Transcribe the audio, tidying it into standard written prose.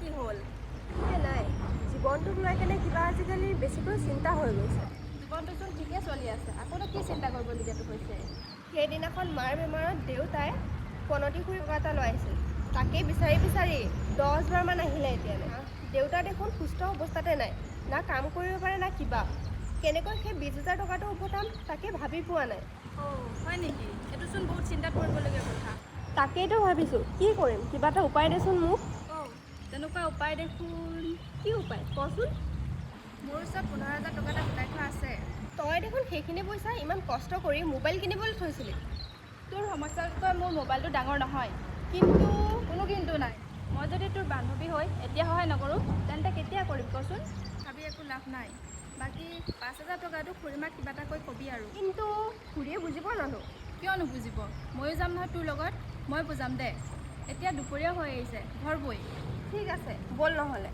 কি হ'ল? নাই জীৱনটোক লৈ কেনে কিবা আজিকালি বেছিকৈ চিন্তা হৈ গৈছে। জীৱনটোচোন ঠিকে চলি আছে, আকৌনো কি চিন্তা কৰিবলগীয়াটো হৈছে? সেইদিনাখন মাৰ বেমাৰত দেউতাই পনতি খুৰী টকা এটা লৈ আহিছিল। তাকেই বিচাৰি বিচাৰি 10বাৰমান আহিলে এতিয়ালৈ। দেউতা দেখোন সুস্থ অৱস্থাতে নাই, না কাম কৰিব পাৰে না কিবা। কেনেকৈ সেই 20,000 টকাটো উভতাম তাকে ভাবি পোৱা নাই। হয় নেকি? এইটোচোন বহুত চিন্তা কৰিবলগীয়া কথা। তাকেইতো ভাবিছোঁ, কি কৰিম? কিবা এটা উপায় দেচোন মোক। তেনেকুৱা উপায় দেখোন। কি উপায় কচোন? মোৰ ওচৰত 15,000 টকা এটা গোটাই থোৱা আছে। তই দেখোন সেইখিনি পইচা ইমান কষ্ট কৰি মোবাইল কিনিবলৈ থৈছিলি। তোৰ সমস্যাতকৈ মোৰ মোবাইলটো ডাঙৰ নহয়। কিন্তু কোনো কিন্তু নাই। মই যদি তোৰ বান্ধৱী হৈ এতিয়া সহায় নকৰোঁ তেন্তে কেতিয়া কৰিম কচোন? ভাবি একো লাভ নাই। বাকী 5,000 টকাটো খুৰীমাক কিবা এটা কৈ কবি আৰু। কিন্তু খুৰীয়ে বুজিব জানো? কিয় নুবুজিব? ময়ো যাম নহয় তোৰ লগত, মই বুজাম দে। এতিয়া দুপৰীয়া হৈ আহিছে, ঘৰ বৈ। ঠিক আছে ব'ল নহ'লে।